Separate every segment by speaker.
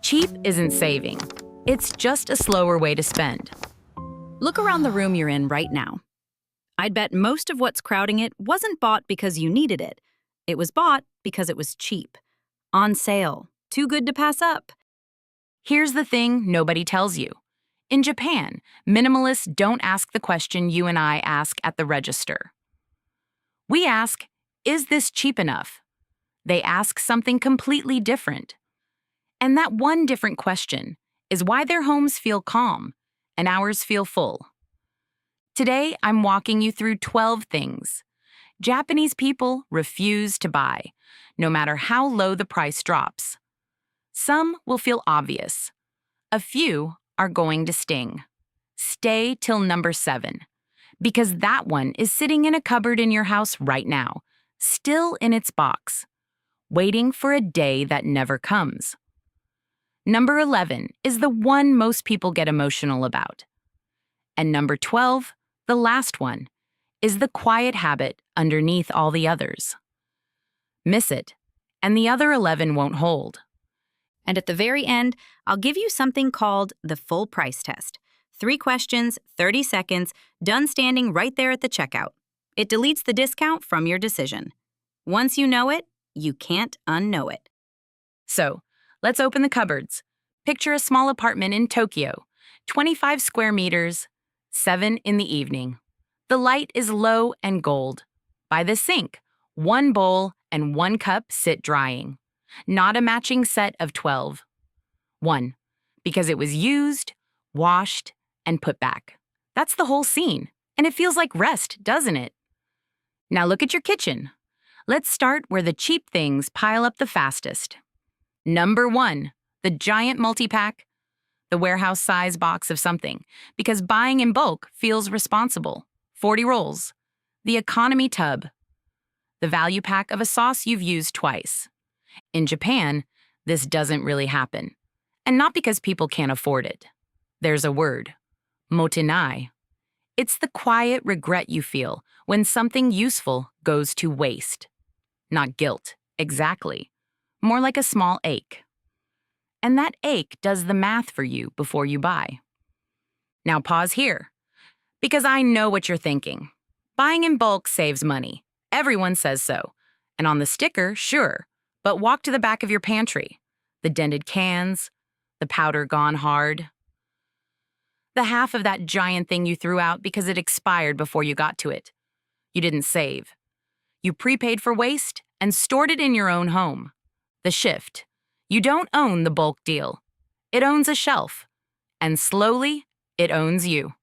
Speaker 1: Cheap isn't saving. It's just a slower way to spend. Look around the room you're in right now. I'd bet most of what's crowding it wasn't bought because you needed it. It was bought because it was cheap. On sale. Too good to pass up. Here's the thing nobody tells you. In Japan, minimalists don't ask the question you and I ask at the register. We ask, is this cheap enough? They ask something completely different. And that one different question is why their homes feel calm and ours feel full. Today, I'm walking you through 12 things Japanese people refuse to buy, no matter how low the price drops. Some will feel obvious. A few are going to sting. Stay till number 7, because that one is sitting in a cupboard in your house right now, still in its box, waiting for a day that never comes. Number 11 is the one most people get emotional about. And number 12, the last one, is the quiet habit underneath all the others. Miss it, and the other 11 won't hold. And at the very end, I'll give you something called the full price test. 3 questions, 30 seconds, done standing right there at the checkout. It deletes the discount from your decision. Once you know it, you can't unknow it. So, let's open the cupboards. Picture a small apartment in Tokyo, 25 square meters, 7 in the evening. The light is low and gold. By the sink, 1 bowl and 1 cup sit drying. Not a matching set of 12. 1. Because it was used, washed, and put back. That's the whole scene, and it feels like rest, doesn't it? Now look at your kitchen. Let's start where the cheap things pile up the fastest. Number 1, the giant multi-pack, the warehouse size box of something, because buying in bulk feels responsible. 40 rolls. The economy tub, the value pack of a sauce you've used twice. In Japan, this doesn't really happen, and not because people can't afford it. There's a word, Mottainai. It's the quiet regret you feel when something useful goes to waste. Not guilt, exactly. More like a small ache. And that ache does the math for you before you buy. Now pause here, because I know what you're thinking. Buying in bulk saves money. Everyone says so. And on the sticker, sure, but walk to the back of your pantry. The dented cans, the powder gone hard. The half of that giant thing you threw out because it expired before you got to it. You didn't save. You prepaid for waste and stored it in your own home. The shift. You don't own the bulk deal. It owns a shelf. And slowly, it owns you.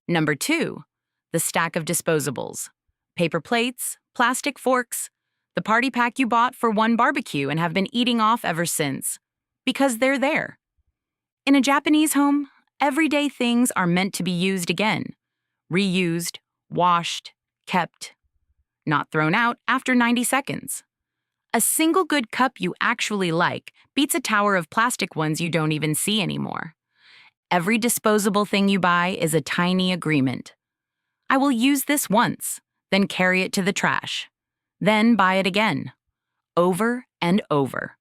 Speaker 1: Number 2, the stack of disposables. Paper plates, plastic forks, the party pack you bought for one barbecue and have been eating off ever since. Because they're there. In a Japanese home, everyday things are meant to be used again. Reused, washed, kept. Not thrown out after 90 seconds. A single good cup you actually like beats a tower of plastic ones you don't even see anymore. Every disposable thing you buy is a tiny agreement. I will use this once, then carry it to the trash. Then buy it again. Over and over.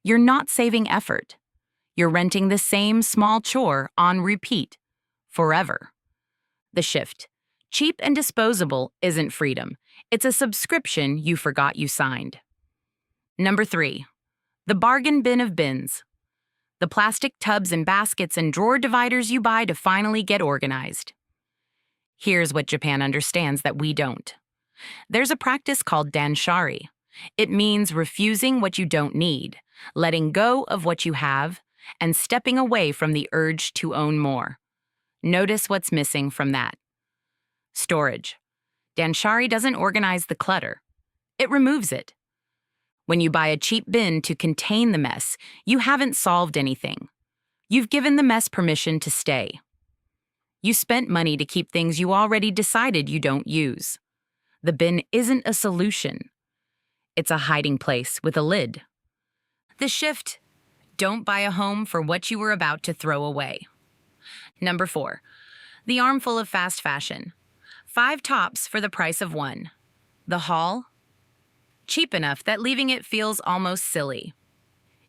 Speaker 1: You're not saving effort. You're renting the same small chore on repeat. Forever. The shift. Cheap and disposable isn't freedom. It's a subscription you forgot you signed. Number 3. The bargain bin of bins. The plastic tubs and baskets and drawer dividers you buy to finally get organized. Here's what Japan understands that we don't. There's a practice called Danshari. It means refusing what you don't need, letting go of what you have, and stepping away from the urge to own more. Notice what's missing from that. Storage. Danshari doesn't organize the clutter. It removes it. When you buy a cheap bin to contain the mess, you haven't solved anything. You've given the mess permission to stay. You spent money to keep things you already decided you don't use. The bin isn't a solution. It's a hiding place with a lid. The shift. Don't buy a home for what you were about to throw away. Number 4. The armful of fast fashion. 5 tops for the price of 1. The haul. Cheap enough that leaving it feels almost silly.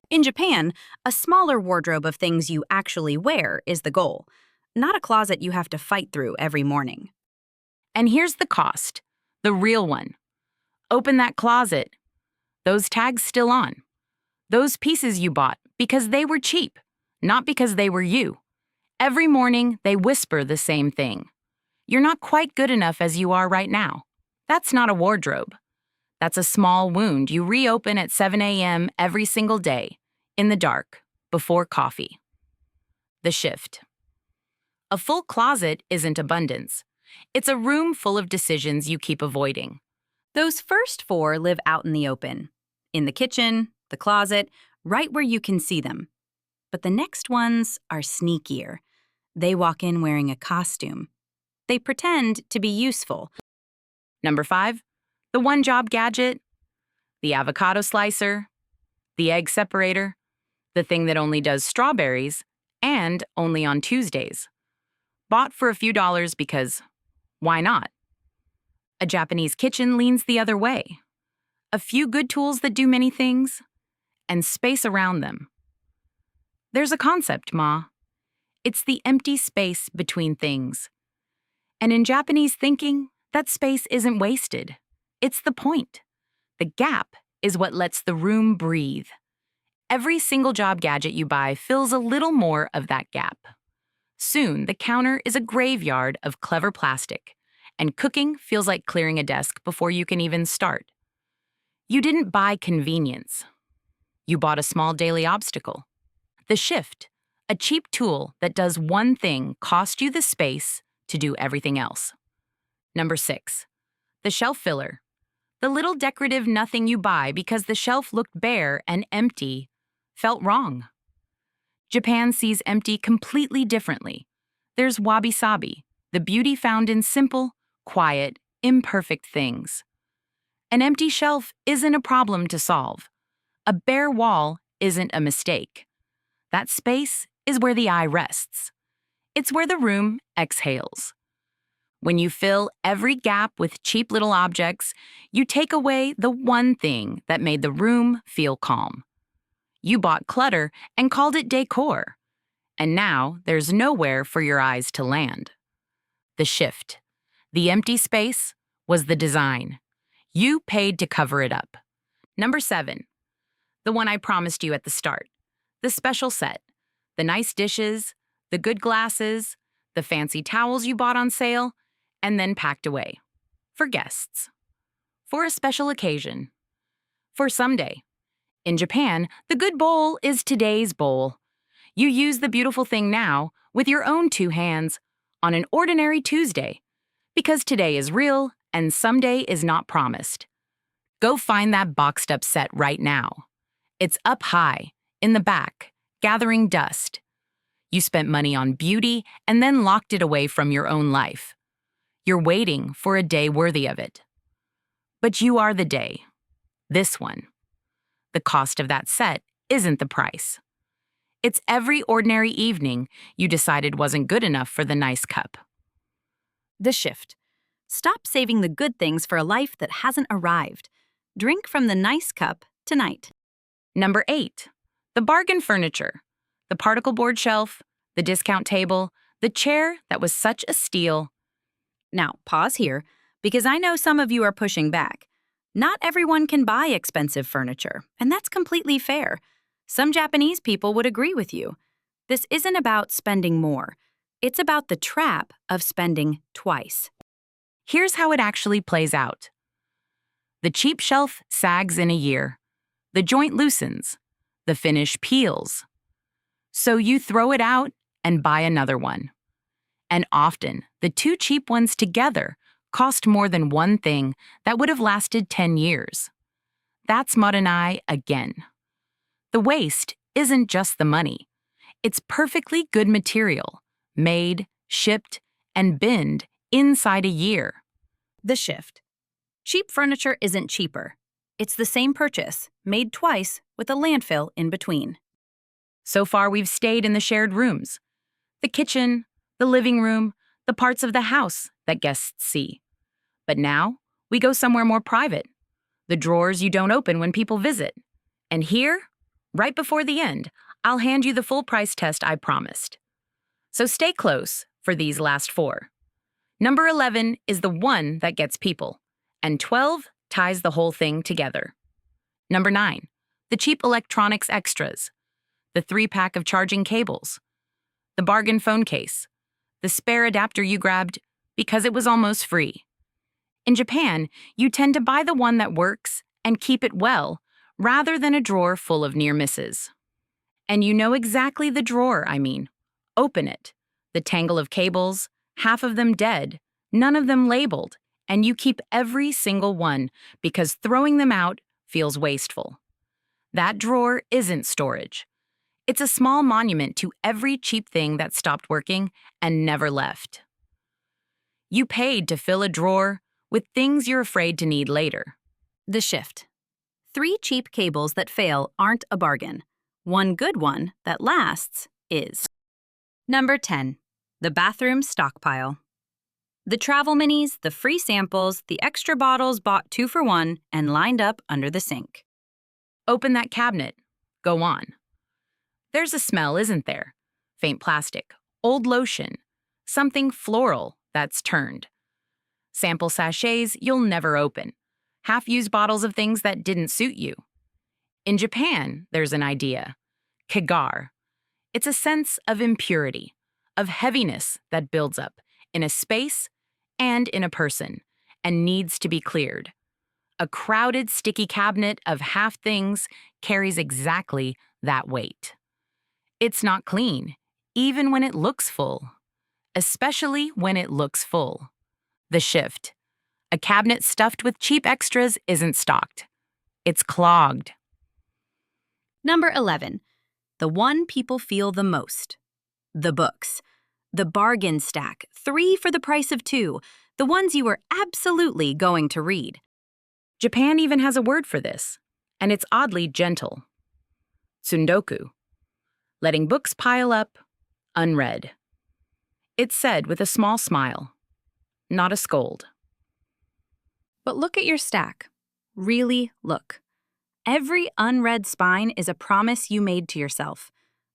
Speaker 1: In Japan, a smaller wardrobe of things you actually wear is the goal, not a closet you have to fight through every morning. And here's the cost, the real one. Open that closet. Those tags still on. Those pieces you bought because they were cheap, not because they were you. Every morning, they whisper the same thing. You're not quite good enough as you are right now. That's not a wardrobe. That's a small wound you reopen at 7 a.m. every single day, in the dark, before coffee. The shift. A full closet isn't abundance. It's a room full of decisions you keep avoiding. Those first 4 live out in the open, in the kitchen, the closet, right where you can see them. But the next ones are sneakier. They walk in wearing a costume. They pretend to be useful. Number 5, the one-job gadget, the avocado slicer, the egg separator, the thing that only does strawberries, and only on Tuesdays. Bought for a few dollars because, why not? A Japanese kitchen leans the other way. A few good tools that do many things, and space around them. There's a concept, Ma. It's the empty space between things. And in Japanese thinking, that space isn't wasted. It's the point. The gap is what lets the room breathe. Every single job gadget you buy fills a little more of that gap. Soon, the counter is a graveyard of clever plastic, and cooking feels like clearing a desk before you can even start. You didn't buy convenience. You bought a small daily obstacle. The shift, a cheap tool that does one thing, cost you the space to do everything else. Number 6, the shelf filler. The little decorative nothing you buy because the shelf looked bare and empty felt wrong. Japan sees empty completely differently. There's Wabi-Sabi, the beauty found in simple, quiet, imperfect things. An empty shelf isn't a problem to solve. A bare wall isn't a mistake. That space is where the eye rests. It's where the room exhales. When you fill every gap with cheap little objects, you take away the one thing that made the room feel calm. You bought clutter and called it decor, and now there's nowhere for your eyes to land. The shift, the empty space, was the design. You paid to cover it up. Number 7, the one I promised you at the start, the special set, the nice dishes, the good glasses, the fancy towels you bought on sale, and then packed away. For guests. For a special occasion. For someday. In Japan, the good bowl is today's bowl. You use the beautiful thing now, with your own 2 hands, on an ordinary Tuesday. Because today is real, and someday is not promised. Go find that boxed up set right now. It's up high, in the back, gathering dust. You spent money on beauty and then locked it away from your own life. You're waiting for a day worthy of it. But you are the day. This one. The cost of that set isn't the price. It's every ordinary evening you decided wasn't good enough for the nice cup. The shift. Stop saving the good things for a life that hasn't arrived. Drink from the nice cup tonight. Number 8, the bargain furniture. The particle board shelf, the discount table, the chair that was such a steal. Now, pause here, because I know some of you are pushing back. Not everyone can buy expensive furniture, and that's completely fair. Some Japanese people would agree with you. This isn't about spending more. It's about the trap of spending twice. Here's how it actually plays out. The cheap shelf sags in a year. The joint loosens. The finish peels. So you throw it out and buy another one. And often, the 2 cheap ones together cost more than one thing that would have lasted 10 years. That's Mottainai again. The waste isn't just the money. It's perfectly good material, made, shipped, and binned inside a year. The shift. Cheap furniture isn't cheaper. It's the same purchase, made twice, with a landfill in between. So far, we've stayed in the shared rooms. The kitchen, the living room, the parts of the house that guests see. But now, we go somewhere more private. The drawers you don't open when people visit. And here, Right before the end, I'll hand you the full price test I promised. So stay close for these last 4. Number 11 is the one that gets people, and 12 ties the whole thing together. Number 9, the cheap electronics extras, the 3-pack of charging cables, the bargain phone case, the spare adapter you grabbed because it was almost free. In Japan, you tend to buy the one that works and keep it well, rather than a drawer full of near misses. And you know exactly the drawer I mean. Open it. The tangle of cables, half of them dead, none of them labeled, and you keep every single one because throwing them out feels wasteful. That drawer isn't storage. It's a small monument to every cheap thing that stopped working and never left. You paid to fill a drawer with things you're afraid to need later.
Speaker 2: The shift. 3 cheap cables that fail aren't a bargain. One good one that lasts is. Number 10. The bathroom stockpile. The travel minis, the free samples, the extra bottles bought 2 for 1 and lined up under the sink.
Speaker 1: Open that cabinet. Go on. There's a smell, isn't there? Faint plastic, old lotion, something floral that's turned. Sample sachets you'll never open. Half-used bottles of things that didn't suit you. In Japan, there's an idea. Kegare. It's a sense of impurity, of heaviness that builds up in a space and in a person and needs to be cleared. A crowded, sticky cabinet of half things carries exactly that weight. It's not clean, even when it looks full. Especially when it looks full. The shift. A cabinet stuffed with cheap extras isn't stocked. It's clogged.
Speaker 2: Number 11. The one people feel the most. The books. The bargain stack, 3 for the price of 2. The ones you were absolutely going to read.
Speaker 1: Japan even has a word for this, and it's oddly gentle. Tsundoku. Letting books pile up, unread. It's said with a small smile, not a scold.
Speaker 2: But look at your stack. Really look. Every unread spine is a promise you made to yourself,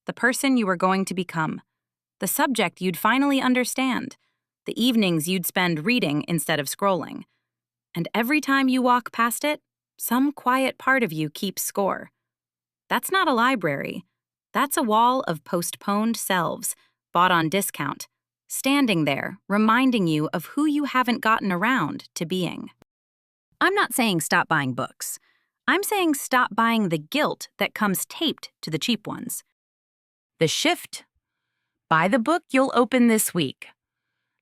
Speaker 2: the person you were going to become, the subject you'd finally understand, the evenings you'd spend reading instead of scrolling. And every time you walk past it, some quiet part of you keeps score. That's not a library. That's a wall of postponed selves, bought on discount, standing there, reminding you of who you haven't gotten around to being. I'm not saying stop buying books. I'm saying stop buying the guilt that comes taped to the cheap ones.
Speaker 1: The shift. Buy the book you'll open this week,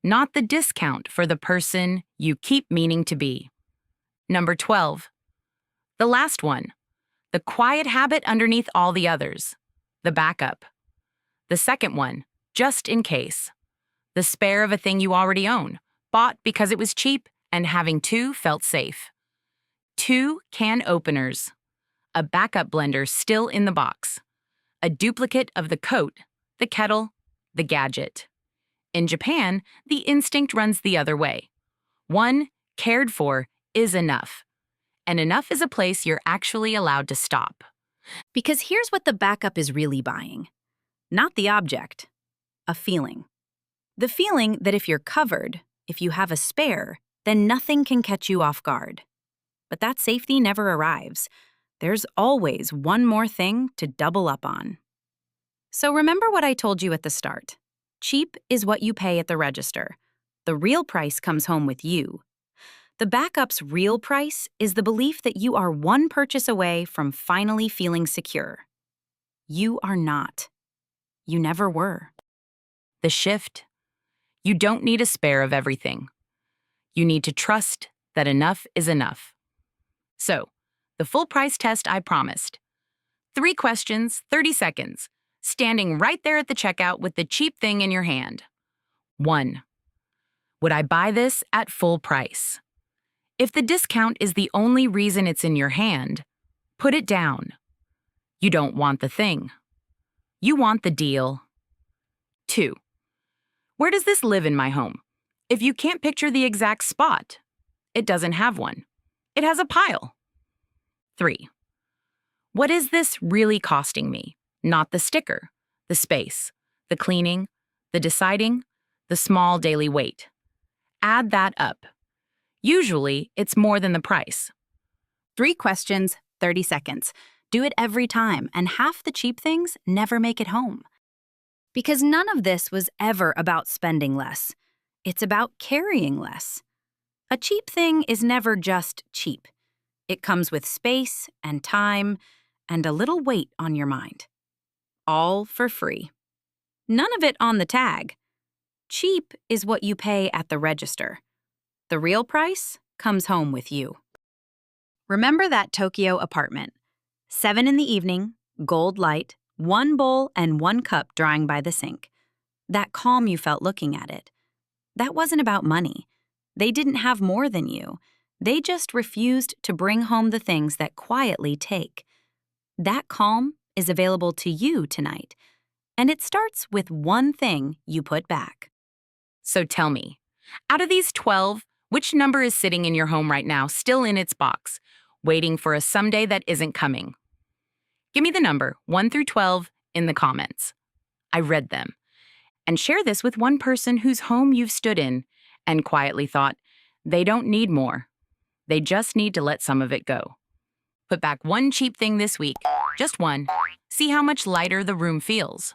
Speaker 1: not the discount for the person you keep meaning to be. Number 12. The last one. The quiet habit underneath all the others. The backup. The second one, just in case. The spare of a thing you already own, bought because it was cheap and having 2 felt safe. 2 can openers. A backup blender still in the box. A duplicate of the coat, the kettle, the gadget. In Japan, the instinct runs the other way. 1 cared for is enough. And enough is a place you're actually allowed to stop.
Speaker 2: Because here's what the backup is really buying. Not the object, a feeling. The feeling that if you're covered, if you have a spare, then nothing can catch you off guard. But that safety never arrives. There's always one more thing to double up on. So remember what I told you at the start. Cheap is what you pay at the register. The real price comes home with you. The backup's real price is the belief that you are one purchase away from finally feeling secure. You are not. You never were.
Speaker 1: The shift. You don't need a spare of everything. You need to trust that enough is enough. So, the full price test I promised. 3 questions, 30 seconds, standing right there at the checkout with the cheap thing in your hand. 1. Would I buy this at full price? If the discount is the only reason it's in your hand, put it down. You don't want the thing. You want the deal. 2. Where does this live in my home? If you can't picture the exact spot, it doesn't have one. It has a pile. 3. What is this really costing me? Not the sticker, the space, the cleaning, the deciding, the small daily wait. Add that up. Usually, it's more than the price.
Speaker 2: 3 questions, 30 seconds. Do it every time, and half the cheap things never make it home. Because none of this was ever about spending less. It's about carrying less. A cheap thing is never just cheap. It comes with space and time and a little weight on your mind. All for free. None of it on the tag. Cheap is what you pay at the register. The real price comes home with you. Remember that Tokyo apartment. 7 in the evening, gold light, 1 bowl and 1 cup drying by the sink. That calm you felt looking at it. That wasn't about money. They didn't have more than you. They just refused to bring home the things that quietly take. That calm is available to you tonight. And it starts with one thing you put back.
Speaker 1: So tell me, out of these 12, which number is sitting in your home right now, still in its box, waiting for a someday that isn't coming? Give me the number, 1 through 12, in the comments. I read them. And share this with one person whose home you've stood in and quietly thought, they don't need more. They just need to let some of it go. Put back one cheap thing this week, just one. See how much lighter the room feels.